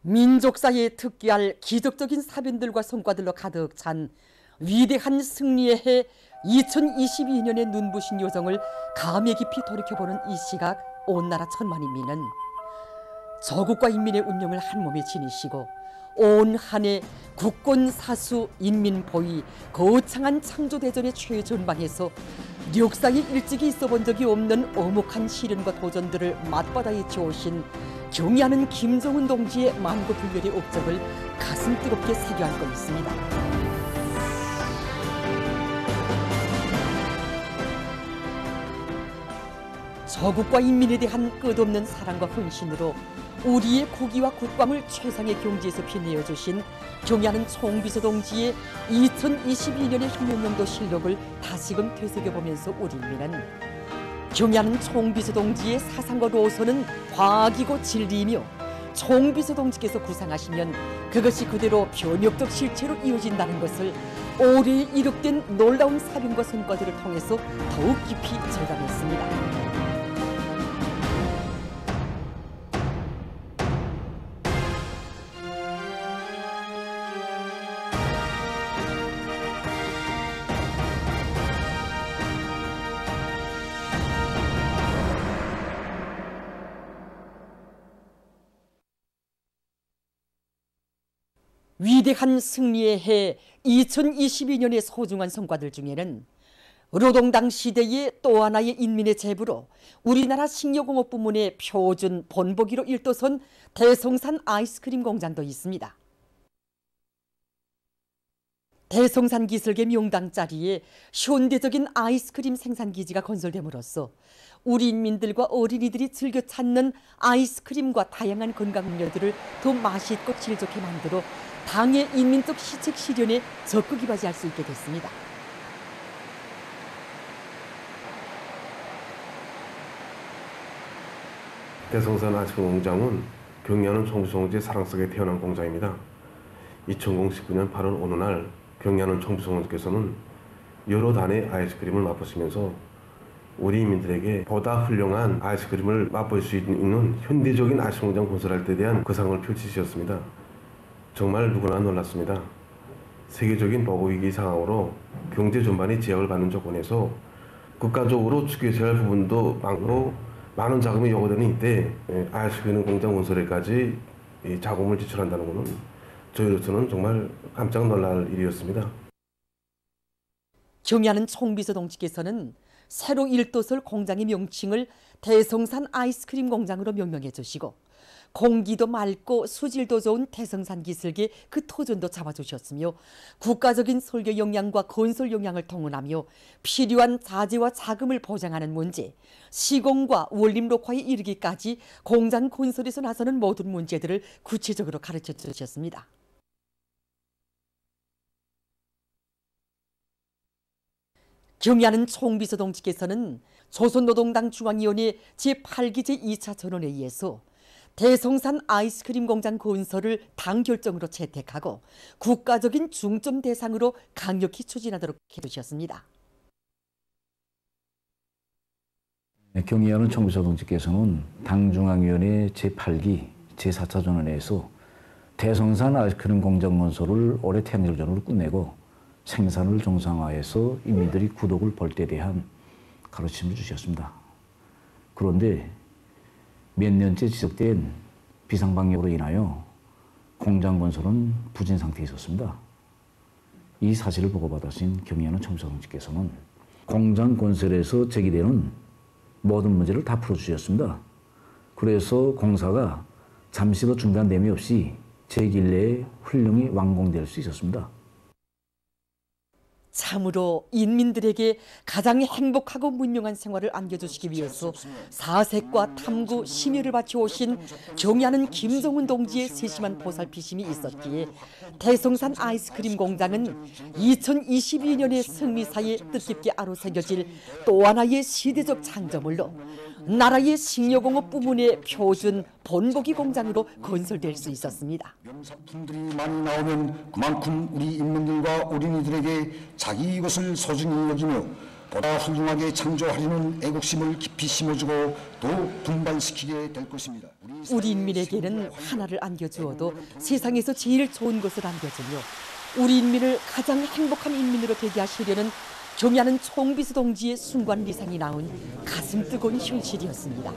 민족사에 특기할 기적적인 사변들과 성과들로 가득 찬 위대한 승리의 해 2022년의 눈부신 요정을 감회 깊이 돌이켜보는 이 시각, 온 나라 천만인민은 저국과 인민의 운명을 한몸에 지니시고 온 한 해 국권 사수 인민 보위 거창한 창조대전의 최전방에서 역사에 일찍이 있어본 적이 없는 엄혹한 시련과 도전들을 맞바다에 지어오신 경의하는 김정은 동지의 만고불멸의 업적을 가슴 뜨겁게 새겨안고 있습니다. 저국과 인민에 대한 끝없는 사랑과 헌신으로 우리의 국위와 국방을 최상의 경지에서 빛내어주신 경의하는 총비서 동지의 2022년의 혁명용도 실력을 다시금 되새겨보면서 우리 인민은 경의하는 총비서 동지의 사상과 노선은 과학이고 진리이며 총비서 동지께서 구상하시면 그것이 그대로 변혁적 실체로 이어진다는 것을 올해 이룩된 놀라운 사변과 성과들을 통해서 더욱 깊이 절감했습니다. 위대한 승리의 해 2022년의 소중한 성과들 중에는 노동당 시대의 또 하나의 인민의 제부로 우리나라 식료공업 부문의 표준 본보기로 일도선 대성산 아이스크림 공장도 있습니다. 대성산 기슭의 명당 자리에 현대적인 아이스크림 생산기지가 건설됨으로써 우리 인민들과 어린이들이 즐겨 찾는 아이스크림과 다양한 건강 음료들을 더 맛있고 질 좋게 만들어 당의 인민적 시책 실현에 적극 이바지할 수 있게 됐습니다. 대성산 아이스크림 공장은 경의하는 총비서동지의 사랑 속에 태어난 공장입니다. 2019년 8월 어느 날 경의하는 총비서동지께서는 여러 단의 아이스크림을 맛보시면서 우리 인민들에게 보다 훌륭한 아이스크림을 맛볼 수 있는 현대적인 아이스크림 공장 건설할 때 대한 거상을 펼치셨습니다. 정말 누구나 놀랐습니다. 세계적인 버거위기 상황으로 경제 전반이 제약을 받는 조건에서 국가적으로 추계해야 할 부분도 많고 많은 자금이 요구되는 이때 아이스크림 공장 건설에까지 자금을 지출한다는 것은 저희로서는 정말 깜짝 놀랄 일이었습니다. 경의하는 총비서 동지께서는 새로 일도설 공장의 명칭을 대성산 아이스크림 공장으로 명명해 주시고 공기도 맑고 수질도 좋은 대성산 기슭의 그 토전도 잡아주셨으며 국가적인 설계 역량과 건설 역량을 통원하며 필요한 자재와 자금을 보장하는 문제, 시공과 원림 녹화에 이르기까지 공장 건설에서 나서는 모든 문제들을 구체적으로 가르쳐 주셨습니다. 경의하는 총비서 동지께서는 조선노동당 중앙위원회 제8기 제2차 전원회의에서 대성산 아이스크림 공장 건설을 당 결정으로 채택하고 국가적인 중점 대상으로 강력히 추진하도록 해주셨습니다. 경의하는 총비서 동지께서는 당 중앙위원회 제8기 제4차 전원회에서 대성산 아이스크림 공장 건설을 올해 태양절전으로 끝내고 생산을 정상화해서 인민들이 구독을 벌 때 대한 가르침을 주셨습니다. 그런데 몇 년째 지속된 비상방역으로 인하여 공장 건설은 부진 상태에 있었습니다. 이 사실을 보고받으신 경의하는 총비서 동지께서는 공장 건설에서 제기되는 모든 문제를 다 풀어주셨습니다. 그래서 공사가 잠시도 중단됨이 없이 제기일 내에 훌륭히 완공될 수 있었습니다. 참으로 인민들에게 가장 행복하고 문명한 생활을 안겨주시기 위해서 사색과 탐구, 심혈을 바쳐오신 경의하는 김정은 동지의 세심한 보살피심이 있었기에 대성산 아이스크림 공장은 2022년의 승리사에 뜻깊게 아로새겨질 또 하나의 시대적 창조물로 나라의 식료공업 부문의 표준 본보기 공장으로 건설될 수 있었습니다. 명사품들이 많이 나오면 그만큼 우리 인민들과 어린이들에게 자기 이것을 소중히 여기며 보다 훌륭하게 창조하려는 애국심을 깊이 심어주고 더욱 분발시키게 될 것입니다. 우리 인민에게는 하나를 안겨주어도 세상에서 제일 좋은 것을 안겨주며 우리 인민을 가장 행복한 인민으로 되게 하시려는 경야는 총비서 동지의 순관 리상이 나온 가슴 뜨거운 현실이었습니다.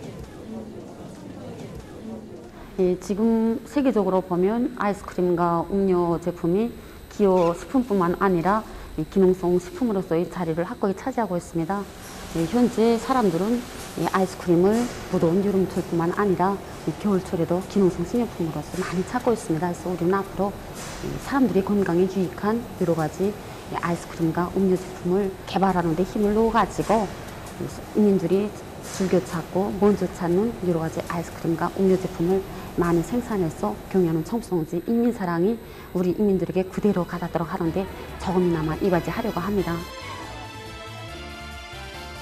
지금 세계적으로 보면 아이스크림과 음료 제품이 기호 식품뿐만 아니라 기능성 식품으로서의 자리를 확고히 차지하고 있습니다. 현재 사람들은 아이스크림을 무더운 여름철뿐만 아니라 겨울철에도 기능성 식료품으로서 많이 찾고 있습니다. 그래서 우리는 앞으로 사람들의 건강에 유익한 여러 가지 아이스크림과 음료 제품을 개발하는 데 힘을 놓아가지고 인민들이 즐겨 찾고 먼저 찾는 여러 가지 아이스크림과 음료 제품을 많이 생산해서 경야는 청주성지 인민사랑이 우리 인민들에게 그대로 가닿도록 하는데 조금이나마 이바지하려고 합니다.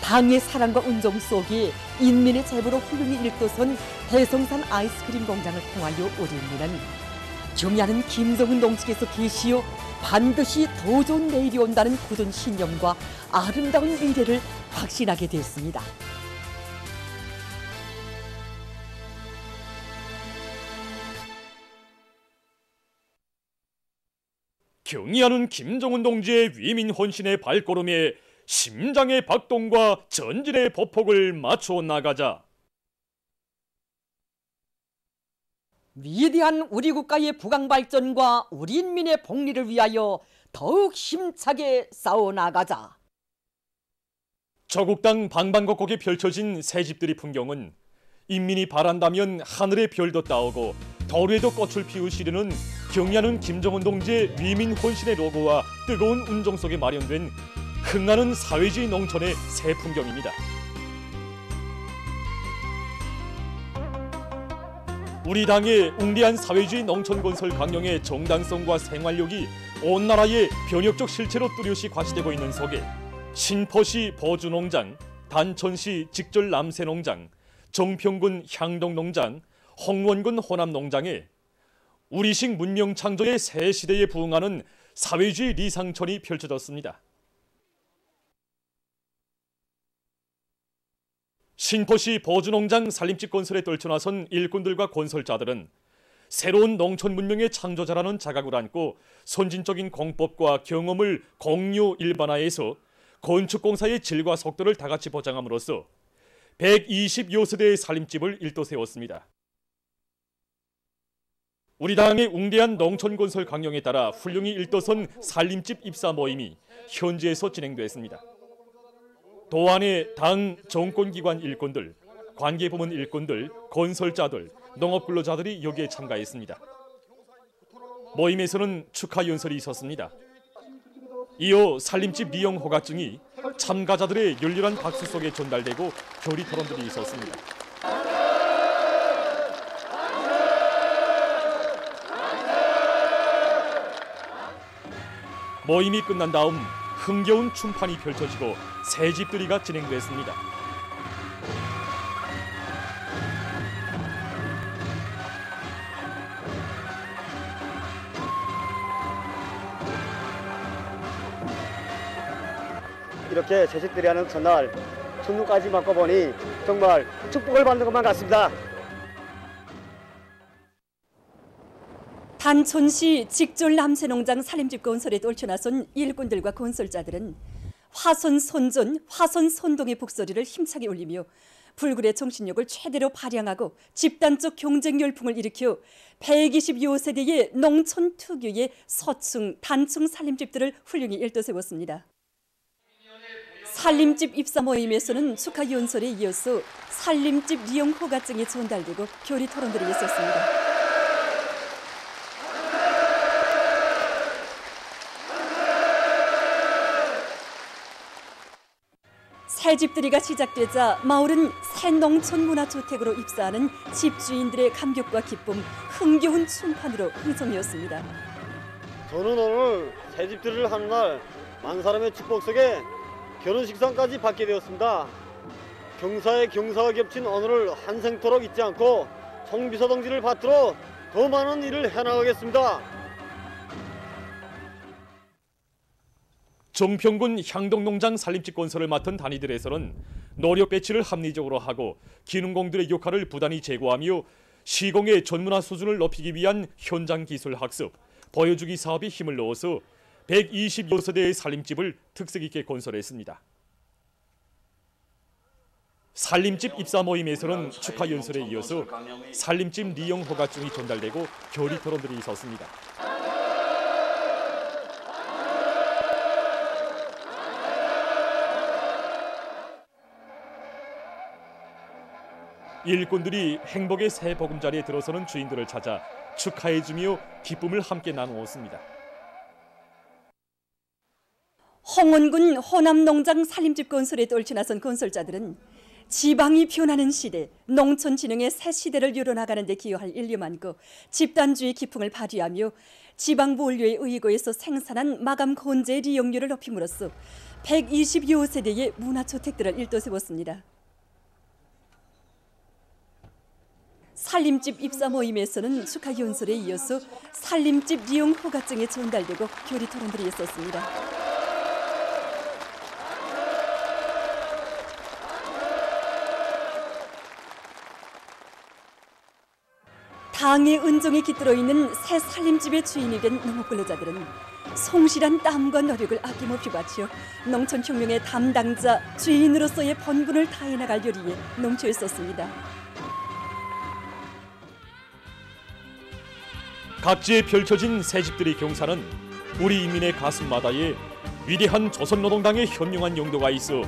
당의 사랑과 운정 속에 인민의 제보로 훌륭히 일도선 대성산 아이스크림 공장을 통하여 우리 인민은 경야는 김정은 동지께서 계시어 반드시 더 좋은 내일이 온다는 굳은 신념과 아름다운 미래를 확신하게 됐습니다. 경의하는 김정은 동지의 위민 헌신의 발걸음에 심장의 박동과 전진의 보폭을 맞춰 나가자. 위대한 우리 국가의 부강 발전과 우리 인민의 복리를 위하여 더욱 힘차게 싸워나가자. 저곡당 방방곡곡에 펼쳐진 새집들의 풍경은 인민이 바란다면 하늘의 별도 따오고 더위에도 꽃을 피우시려는 경의하는 김정은 동지의 위민 헌신의 로고와 뜨거운 운정 속에 마련된 흥하는 사회주의 농촌의 새 풍경입니다. 우리 당의 웅대한 사회주의 농촌 건설 강령의 정당성과 생활력이 온 나라의 변혁적 실체로 뚜렷이 과시되고 있는 속에 신포시 보주농장, 단천시 직절 남새농장, 정평군 향동농장, 홍원군 호남농장에 우리식 문명 창조의 새 시대에 부응하는 사회주의 리상촌이 펼쳐졌습니다. 신포시 보주농장 산림집 건설에 떨쳐나선 일꾼들과 건설자들은 새로운 농촌 문명의 창조자라는 자각을 안고 선진적인 공법과 경험을 공유 일반화해서 건축공사의 질과 속도를 다같이 보장함으로써 120여 세대의 산림집을 일도 세웠습니다. 우리 당의 웅대한 농촌 건설 강령에 따라 훌륭히 일도선 산림집 입사 모임이 현지에서 진행됐습니다. 도안의 당 정권기관 일꾼들, 관계부문 일꾼들, 건설자들, 농업근로자들이 여기에 참가했습니다. 모임에서는 축하 연설이 있었습니다. 이어 산림집 리용 허가증이 참가자들의 열렬한 박수 속에 전달되고 교리 토론들이 있었습니다. 모임이 끝난 다음 흥겨운 춤판이 펼쳐지고 새집들이가 진행됐습니다. 이렇게 새집들이 하는 첫날 첫눈까지 맞고 보니 정말 축복을 받는 것만 같습니다. 단천시 직졸 남새농장 산림집 건설에 떨쳐나선 일꾼들과 건설자들은 화선선전, 화선선동의 북소리를 힘차게 울리며 불굴의 정신력을 최대로 발휘하고 집단적 경쟁 열풍을 일으켜 120여 세대의 농촌 특유의 서층, 단층 산림집들을 훌륭히 일도세웠습니다. 산림집 입사 모임에서는 축하 연설에 이어서 산림집 리용 허가증이 전달되고 교리 토론들이 있었습니다. 새집들이가 시작되자 마을은 새 농촌 문화주택으로 입사하는 집주인들의 감격과 기쁨, 흥겨운 춤판으로 흥성이었습니다. 저는 오늘 새집들을 하는 날 많은 사람의 축복 속에 결혼식상까지 받게 되었습니다. 경사에 경사가 겹친 오늘을 한생토록 잊지 않고 총비서 동지를 받들어 더 많은 일을 해나가겠습니다. 정평군 향동농장 산림집 건설을 맡은 단위들에서는 노력 배치를 합리적으로 하고 기능공들의 역할을 부단히 제고하며 시공의 전문화 수준을 높이기 위한 현장 기술 학습, 보여주기 사업에 힘을 넣어서 120여 세대의 산림집을 특색 있게 건설했습니다. 산림집 입사 모임에서는 축하 연설에 이어서 산림집 리용 허가증이 전달되고 결의 토론들이 있었습니다. 일꾼들이 행복의 새 보금자리에 들어서는 주인들을 찾아 축하해주며 기쁨을 함께 나누었습니다. 홍원군 호남농장 산림집 건설에 떨쳐나선 건설자들은 지방이 변하는 시대, 농촌진흥의 새 시대를 이뤄나가는 데 기여할 인류 많고 집단주의 기풍을 발휘하며 지방부 원료의 의거에서 생산한 마감 건재의 이용률을 높임으로써 120여 세대의 문화주택들을 일도세웠습니다. 산림집 입사 모임에서는 축하 연설에 이어서 산림집 리용 허가증이 전달되고 결의 토론들이 있었습니다. 당의 은종에 깃들어 있는 새 산림집의 주인이 된 농업근로자들은 성실한 땀과 노력을 아낌없이 바쳐 농촌혁명의 담당자, 주인으로서의 본분을 다해 나갈 요리에 넘쳐있었습니다. 각지에 펼쳐진 새집들의 경사는 우리 인민의 가슴마다에 위대한 조선노동당의 현명한 용도가 있어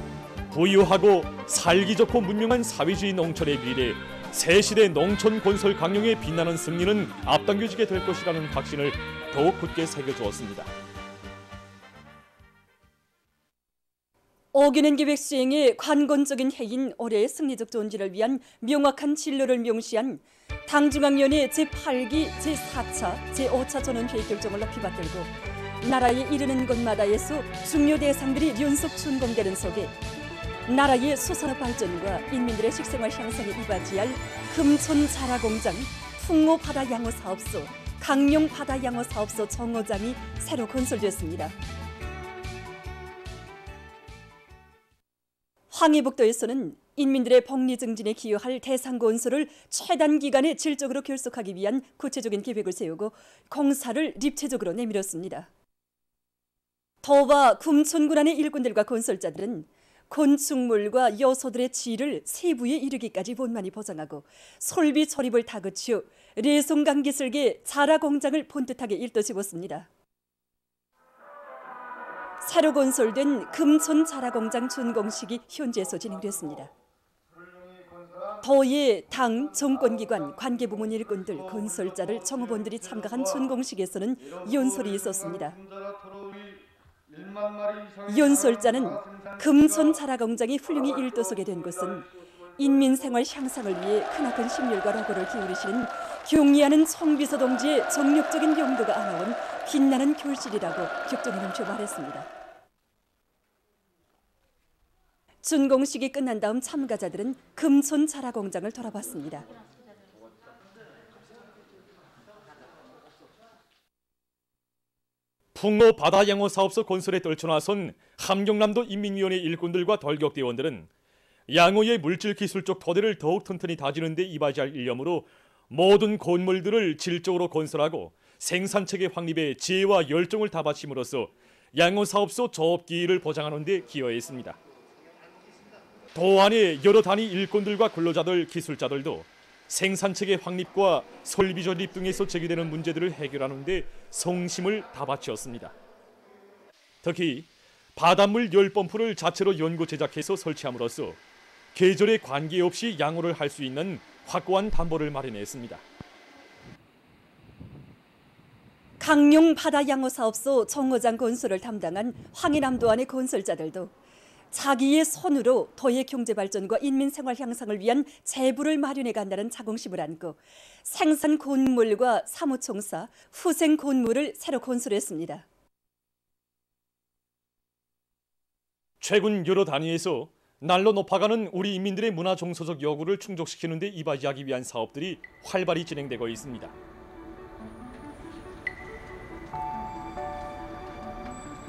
부유하고 살기 좋고 문명한 사회주의 농촌의 미래, 새시대 농촌 건설 강령의 빛나는 승리는 앞당겨지게 될 것이라는 확신을 더욱 굳게 새겨주었습니다. 어기는 계획 수행의 관건적인 해인 올해의 승리적 존재를 위한 명확한 진로를 명시한 당중앙위원회 제8기 제4차 제5차 전원회의 결정을 높이 받들고 나라에 이르는 곳마다에서 중요 대상들이 연속 준공되는 속에 나라의 수산업 발전과 인민들의 식생활 향상에 이바지할 금촌 자라공장, 풍로 바다 양호 사업소, 강용 바다 양호 사업소 정거장이 새로 건설됐습니다. 황해북도에서는 인민들의 복리 증진에 기여할 대상 건설을 최단 기간에 질적으로 결속하기 위한 구체적인 계획을 세우고 공사를 입체적으로 내밀었습니다. 더와 금촌군 안의 일꾼들과 건설자들은 건축물과 요소들의 질을 세부에 이르기까지 원만히 보장하고 설비 조립을 다 거쳐 레송강 기술계 자라공장을 본뜻하게 일도집었습니다. 새로 건설된 금촌 자라공장 준공식이 현지에서 진행됐습니다. 도의 당, 정권기관, 관계부문 일꾼들, 건설자들, 정업원들이 참가한 준공식에서는 연설이 있었습니다. 연설자는 금촌 자라공장이 훌륭히 일도서게 된 것은 인민생활 향상을 위해 크나큰 심혈과 노고를 기울이시는 경리하는 총비서 동지의 정력적인 용도가 안아온 빛나는 결실이라고 격정이 넘쳐 말했습니다. 준공식이 끝난 다음 참가자들은 금촌 자라공장을 돌아봤습니다. 풍로 바다 양호 사업소 건설에 떨쳐나선 함경남도 인민위원회 일꾼들과 돌격대원들은 양호의 물질 기술적 토대를 더욱 튼튼히 다지는 데 이바지할 일념으로 모든 건물들을 질적으로 건설하고 생산체계 확립에 지혜와 열정을 다 바침으로써 양호 사업소 조업기일을 보장하는 데 기여했습니다. 도 안의 여러 단위 일꾼들과 근로자들, 기술자들도 생산체계 확립과 설비 조립 등에서 제기되는 문제들을 해결하는 데 성심을 다 바치었습니다. 특히 바닷물 열펌프를 자체로 연구 제작해서 설치함으로써 계절에 관계없이 양호를 할 수 있는 확고한 담보를 마련했습니다. 강용 바다 양호 사업소 정거장 건설을 담당한 황해남도안의 건설자들도 자기의 손으로 도의 경제 발전과 인민 생활 향상을 위한 재부를 마련해 간다는 자긍심을 안고 생산 건물과 사무총사, 후생 건물을 새로 건설했습니다. 최근 여러 단위에서 날로 높아가는 우리 인민들의 문화 정서적 요구를 충족시키는 데 이바지하기 위한 사업들이 활발히 진행되고 있습니다.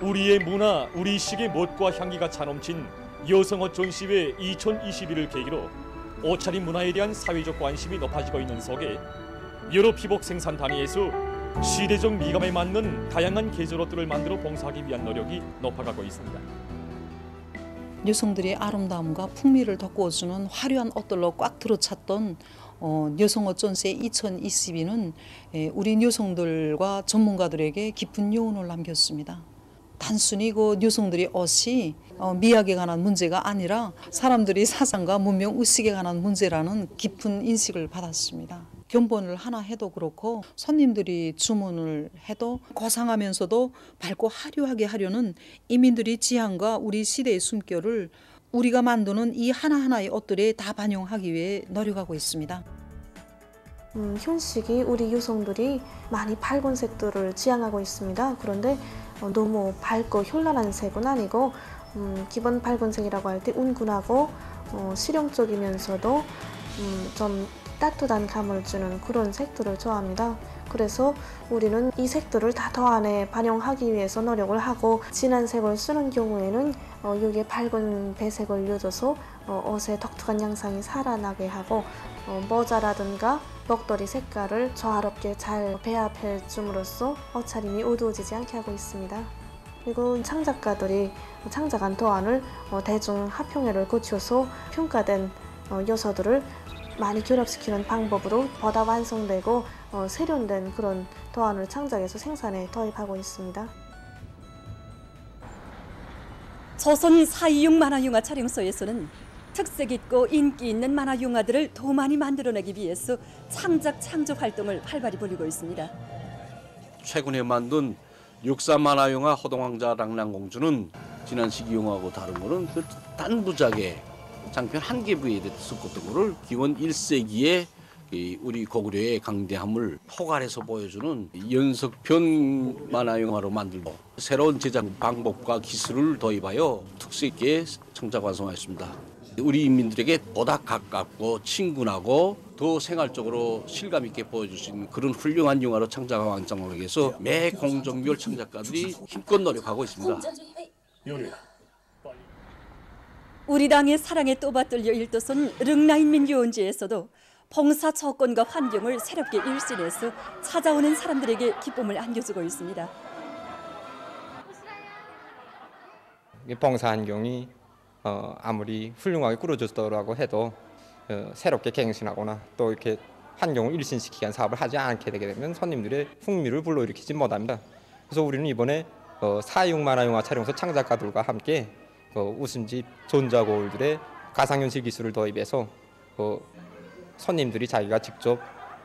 우리의 문화, 우리식의 멋과 향기가 차넘친 여성어 전시회 2021을 계기로 옷차림 문화에 대한 사회적 관심이 높아지고 있는 속에 여러 피복 생산 단위에서 시대적 미감에 맞는 다양한 계절 옷들을 만들어 봉사하기 위한 노력이 높아가고 있습니다. 여성들의 아름다움과 풍미를 돋구어주는 화려한 옷들로 꽉 들어찼던 여성옷 전시회 2022는 우리 여성들과 전문가들에게 깊은 여운을 남겼습니다. 단순히 그 여성들의 옷이 미학에 관한 문제가 아니라 사람들의 사상과 문명 의식에 관한 문제라는 깊은 인식을 받았습니다. 견본을 하나 해도 그렇고 손님들이 주문을 해도 고상하면서도 밝고 화려하게 하려는 이민들의 지향과 우리 시대의 숨결을 우리가 만드는 이 하나하나의 옷들에 다 반영하기 위해 노력하고 있습니다. 현식이 우리 여성들이 많이 밝은 색들을 지향하고 있습니다. 그런데 너무 밝고 현란한 색은 아니고 기본 밝은 색이라고 할 때 운근하고 실용적이면서도 좀 따뜻한 감을 주는 그런 색들을 좋아합니다. 그래서 우리는 이 색들을 다 더 안에 반영하기 위해서 노력을 하고 진한 색을 쓰는 경우에는 여기에 밝은 배색을 넣어줘서 옷의 독특한 양상이 살아나게 하고 모자라든가 목도리 색깔을 조화롭게 잘 배합해 줌으로써 옷차림이 어두워지지 않게 하고 있습니다. 그리고 창작가들이 창작한 도안을 대중 합평회를 거쳐서 평가된 요소들을 많이 결합시키는 방법으로 보다 완성되고 세련된 그런 도안을 창작해서 생산에 도입하고 있습니다. 조선 4.26 만화영화 촬영소에서는 특색 있고 인기 있는 만화영화들을 더 많이 만들어내기 위해서 창조 활동을 활발히 벌이고 있습니다. 최근에 만든 육사 만화영화 호동왕자 랑랑공주는 지난 시기 영화하고 다른 거는 그 단부작의 장편 한 개 부위에 섞었던 거를 기원 1세기에 우리 고구려의 강대함을 포괄해서 보여주는 연속편 만화영화로 만들고 새로운 제작 방법과 기술을 도입하여 특색 있게 창작 완성하였습니다. 우리 인민들에게 보다 가깝고 친근하고 더 생활적으로 실감 있게 보여줄 수 있는 그런 훌륭한 영화로 창작 완성하기 위해서 매 공정별 창작가들이 힘껏 노력하고 있습니다. 우리 당의 사랑에 또받들려 일도선 릉라인민 유원지에서도 봉사 조건과 환경을 새롭게 일신해서 찾아오는 사람들에게 기쁨을 안겨주고 있습니다. 봉사 환경이 아무리 훌륭하게 꾸려졌더라고 해도 새롭게 갱신하거나 또 이렇게 환경을 일신시키기 위한 사업을 하지 않게 되게 되면 손님들의 흥미를 불러일으키지 못합니다. 그래서 우리는 이번에 4.26 만화영화 촬영소 창작가들과 함께 웃음집 전자거울들의 가상현실 기술을 도입해서 손님들이 자기가 직접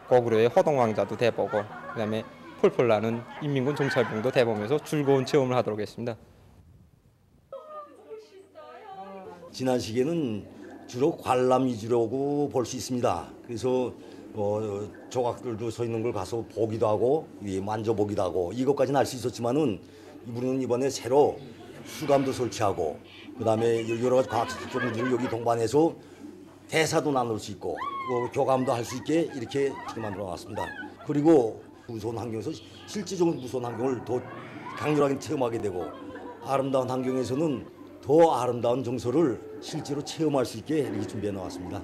고구려의 호동왕자도 대보고 그다음에 폴폴 나는 인민군 정찰병도 대보면서 즐거운 체험을 하도록 했습니다. 지난 시기에는 주로 관람 위주라고 볼 수 있습니다. 그래서 조각들도 서 있는 걸 가서 보기도 하고 만져보기도 하고 이것까지는 알 수 있었지만은 우리는 이번에 새로 수감도 설치하고 그다음에 여러 가지 과학적 종류들을 여기 동반해서 대사도 나눌 수 있고 교감도 할 수 있게 이렇게 만들어 놨습니다. 그리고 무서운 환경에서 실질적인 무서운 환경을 더 강렬하게 체험하게 되고 아름다운 환경에서는 더 아름다운 정서를 실제로 체험할 수 있게 이렇게 준비해 놓았습니다.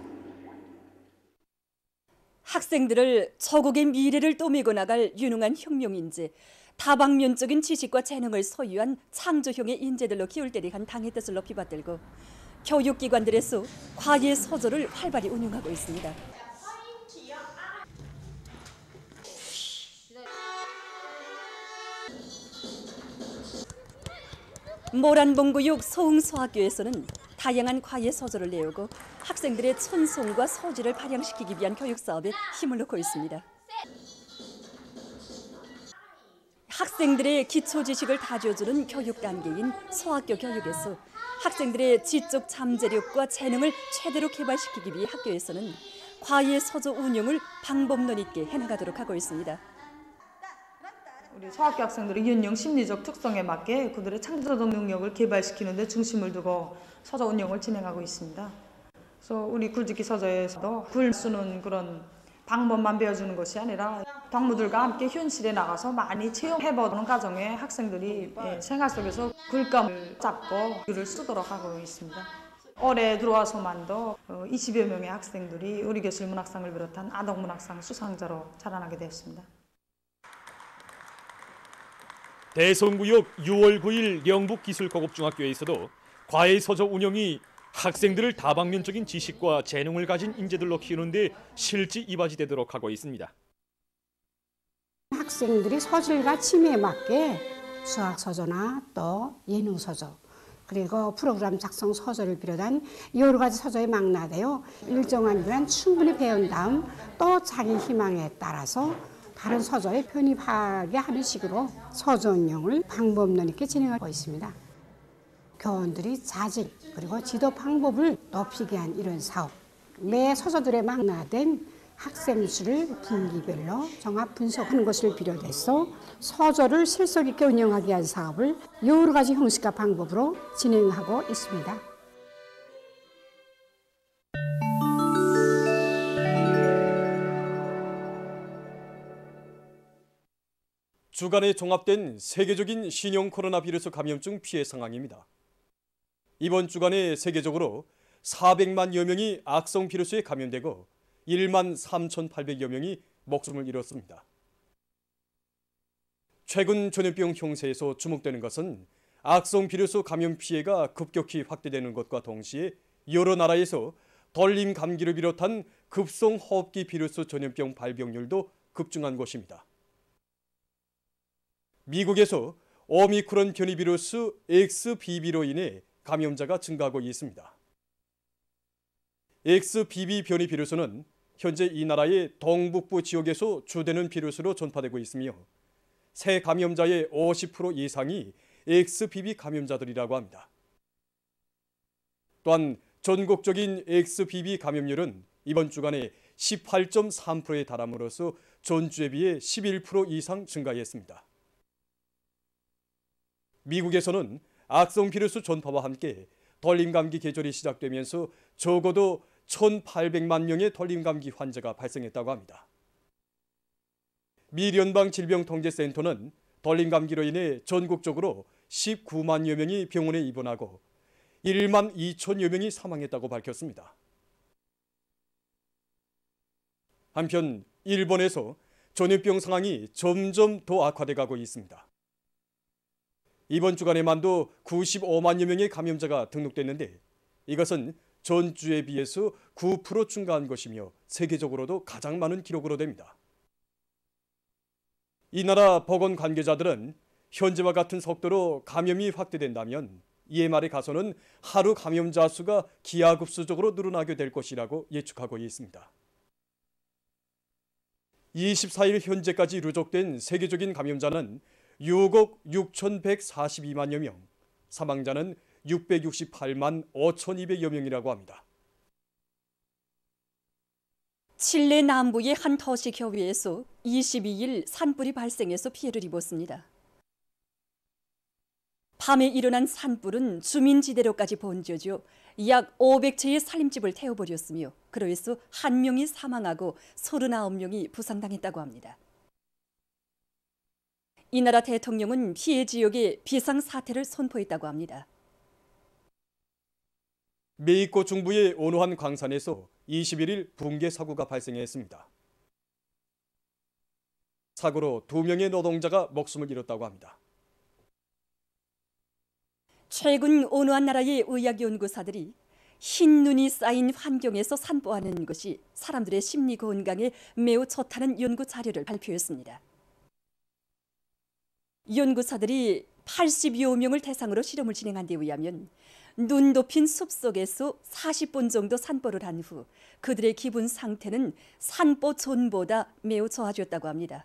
학생들을 조국의 미래를 떠밀고 나갈 유능한 혁명인재, 다방면적인 지식과 재능을 소유한 창조형의 인재들로 키울 때 대한 당의 뜻을 높이 받들고 교육기관들에서 과외 서적을 활발히 운영하고 있습니다. 모란봉구육 소흥소학교에서는 다양한 과외 서적을 내오고 학생들의 천성과 소질을 발扬시키기 위한 교육 사업에 힘을 넣고 있습니다. 학생들의 기초 지식을 다져주는 교육 단계인 소학교 교육에서 학생들의 지적 잠재력과 재능을 최대로 개발시키기 위해 학교에서는 과외 서적 운영을 방법론 있게 해나가도록 하고 있습니다. 우리 소학교 학생들의 연령 심리적 특성에 맞게 그들의 창조적 능력을 개발시키는 데 중심을 두고 서적 운영을 진행하고 있습니다. 그래서 우리 글짓기 서적에서도 글 쓰는 그런 방법만 배워주는 것이 아니라 동무들과 함께 현실에 나가서 많이 체험해보는 과정에 학생들이 생활 속에서 글감을 잡고 글을 쓰도록 하고 있습니다. 올해 들어와서만도 20여 명의 학생들이 우리 교실 문학상을 비롯한 아동문학상 수상자로 자라나게 되었습니다. 대성구역 6월 9일 영북기술고급중학교에서도 과외서적 운영이 학생들을 다방면적인 지식과 재능을 가진 인재들로 키우는 데 실지 이바지되도록 하고 있습니다. 학생들이 서질과 취미에 맞게 수학서적이나 또 예능서적 그리고 프로그램 작성 서적을 비롯한 여러 가지 서적에 망라되어 일정한 기간 충분히 배운 다음 또 자기 희망에 따라서 다른 서적에 편입하게 하는 식으로 서적 운영을 방법론 있게 진행하고 있습니다. 교원들이 자질 그리고 지도 방법을 높이게 한 이런 사업, 매 서적들에 망라된 학생 수를 분기별로 종합 분석하는 것을 비롯해서 서적을 실속 있게 운영하게 한 사업을 여러 가지 형식과 방법으로 진행하고 있습니다. 주간에 종합된 세계적인 신형 코로나 바이러스 감염증 피해 상황입니다. 이번 주간에 세계적으로 400만여 명이 악성 바이러스에 감염되고 1만 3,800여 명이 목숨을 잃었습니다. 최근 전염병 형세에서 주목되는 것은 악성 바이러스 감염 피해가 급격히 확대되는 것과 동시에 여러 나라에서 돌림 감기를 비롯한 급성 호흡기 바이러스 전염병 발병률도 급증한 것입니다. 미국에서 오미크론 변이 바이러스 XBB로 인해 감염자가 증가하고 있습니다. XBB 변이 바이러스는 현재 이 나라의 동북부 지역에서 주되는 바이러스로 전파되고 있으며 새 감염자의 50% 이상이 XBB 감염자들이라고 합니다. 또한 전국적인 XBB 감염률은 이번 주간에 18.3%에 달함으로써 전주에 비해 11% 이상 증가했습니다. 미국에서는 악성 바이러스 전파와 함께 돌림감기 계절이 시작되면서 적어도 1,800만 명의 돌림감기 환자가 발생했다고 합니다. 미 연방질병통제센터는 돌림감기로 인해 전국적으로 19만여 명이 병원에 입원하고 1만 2천여 명이 사망했다고 밝혔습니다. 한편 일본에서 전염병 상황이 점점 더 악화돼가고 있습니다. 이번 주간에만도 95만여 명의 감염자가 등록됐는데 이것은 전주에 비해서 9% 증가한 것이며 세계적으로도 가장 많은 기록으로 됩니다. 이 나라 보건 관계자들은 현재와 같은 속도로 감염이 확대된다면 EMR에 가서는 하루 감염자 수가 기하급수적으로 늘어나게 될 것이라고 예측하고 있습니다. 24일 현재까지 누적된 세계적인 감염자는 6억 6,142만여 명, 사망자는 668만 5,200여 명이라고 합니다. 칠레 남부의 한 도시 교외에서 22일 산불이 발생해서 피해를 입었습니다. 밤에 일어난 산불은 주민지대로까지 번져져 약 500채의 살림집을 태워버렸으며 그로 인해서 1명이 사망하고 39명이 부상당했다고 합니다. 이 나라 대통령은 피해 지역에 비상사태를 선포했다고 합니다. 메히코 중부의 어느 한 광산에서 21일 붕괴 사고가 발생했습니다. 사고로 2명의 노동자가 목숨을 잃었다고 합니다. 최근 어느 한 나라의 의학연구사들이 흰 눈이 쌓인 환경에서 산보하는 것이 사람들의 심리 건강에 매우 좋다는 연구 자료를 발표했습니다. 연구사들이 80여 명을 대상으로 실험을 진행한 데 의하면 눈 덮인 숲속에서 40분 정도 산보를 한 후 그들의 기분 상태는 산보 전보다 매우 좋아졌다고 합니다.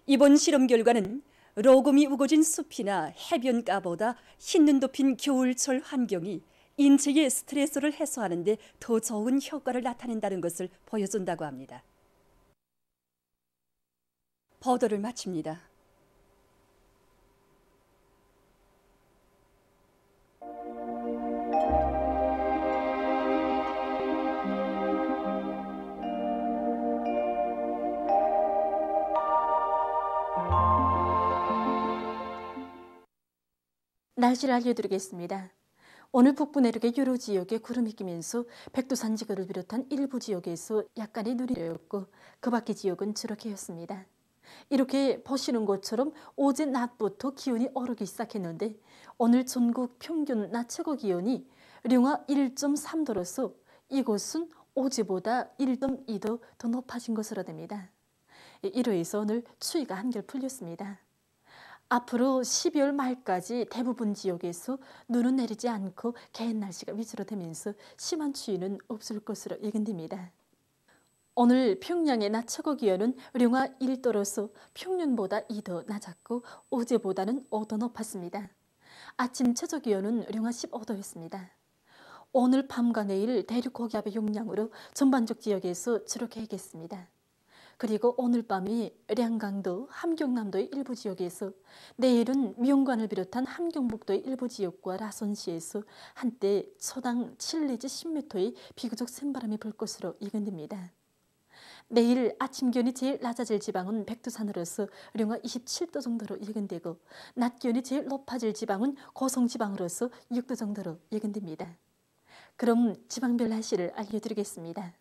이번 실험 결과는 로금이 우거진 숲이나 해변가보다 흰눈 덮인 겨울철 환경이 인체의 스트레스를 해소하는 데 더 좋은 효과를 나타낸다는 것을 보여준다고 합니다. 보도를 마칩니다. 날씨를 알려드리겠습니다. 오늘 북부 내륙의 여러 지역에 구름이 끼면서 백두산 지구를 비롯한 일부 지역에서 약간의 눈이 내렸고 그 밖의 지역은 주로 개였습니다. 이렇게 보시는 것처럼 어제 낮부터 기온이 오르기 시작했는데 오늘 전국 평균 낮 최고 기온이 령화 1.3도로서 이곳은 어제보다 1.2도 더 높아진 것으로 됩니다. 이로 해서 오늘 추위가 한결 풀렸습니다. 앞으로 12월 말까지 대부분 지역에서 눈은 내리지 않고 개인 날씨가 위주로 되면서 심한 추위는 없을 것으로 예견됩니다. 오늘 평양의 낮 최고 기온은 령화 1도로서 평년보다 2도 낮았고 어제보다는 5도 높았습니다. 아침 최저 기온은 령화 15도였습니다. 오늘 밤과 내일 대륙 고기압의 영향으로 전반적 지역에서 주로 개겠습니다. 그리고 오늘 밤이 량강도, 함경남도의 일부 지역에서 내일은 미용관을 비롯한 함경북도의 일부 지역과 라선시에서 한때 초당 7 내지 10m의 비교적 센 바람이 불 것으로 예견됩니다. 내일 아침 기온이 제일 낮아질 지방은 백두산으로서 령화 27도 정도로 예견되고 낮 기온이 제일 높아질 지방은 고성지방으로서 6도 정도로 예견됩니다. 그럼 지방별 날씨를 알려드리겠습니다.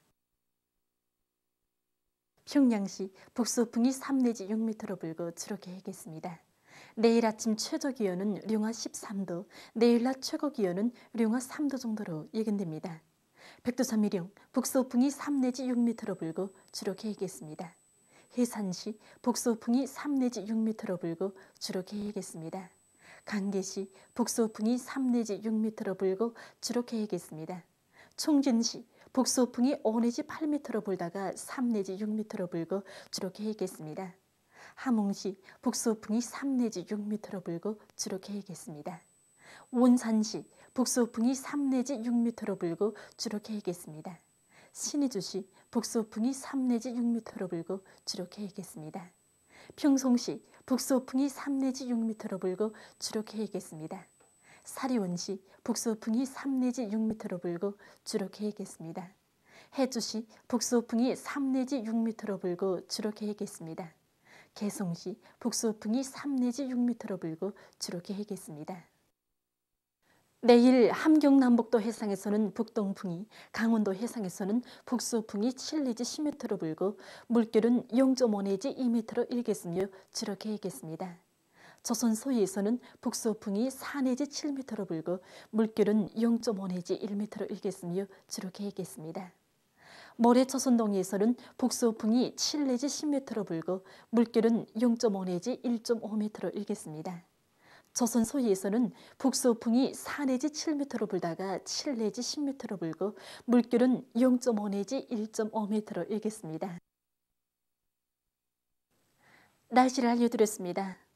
평양시 북서풍이 3 내지 6m로 불고 주로 개겠습니다. 내일 아침 최저 기온은 령화 13도, 내일 낮 최고 기온은 령화 3도 정도로 예견됩니다. 백두산 미령 북서풍이 3 내지 6m로 불고 주로 개겠습니다. 해산시 북서풍이 3 내지 6m로 불고 주로 개겠습니다. 강계시 북서풍이 3 내지 6m로 불고 주로 개겠습니다. 총진시 북서풍이 5 내지 8m로 불다가 3 내지 6m로 불고 주로 개겠습니다. 함흥시 북서풍이 3 내지 6m로 불고 주로 개겠습니다. 원산시 북서풍이 3 내지 6m로 불고 주로 개겠습니다. 신의주시 북서풍이 3 내지 6m로 불고 주로 개겠습니다. 평송시 북서풍이 3 내지 6m로 불고 주로 개겠습니다. 사리원시 북서풍이 3 내지 6m로 불고 주로 개겠습니다. 해주시 북서풍이 3 내지 6m로 불고 주로 개겠습니다. 개성시 북서풍이 3 내지 6m로 불고 주로 개겠습니다. 내일 함경남북도 해상에서는 북동풍이, 강원도 해상에서는 북서풍이 7 내지 10m로 불고 물결은 0.5 내지 2m로 일겠으며 주로 개겠습니다. 조선 서해에서는 북서풍이 4 내지 7m로 불고 물결은 0.5 내지 1m로 일겠으며 주로 개겠습니다. 모레 조선 동해에서는 북서풍이 7 내지 10m로 불고 물결은 0.5 내지 1.5m로 일겠습니다. 조선 서해에서는 북서풍이 4 내지 7m로 불다가 7 내지 10m로 불고 물결은 0.5 내지 1.5m로 일겠습니다. 날씨를 알려드렸습니다.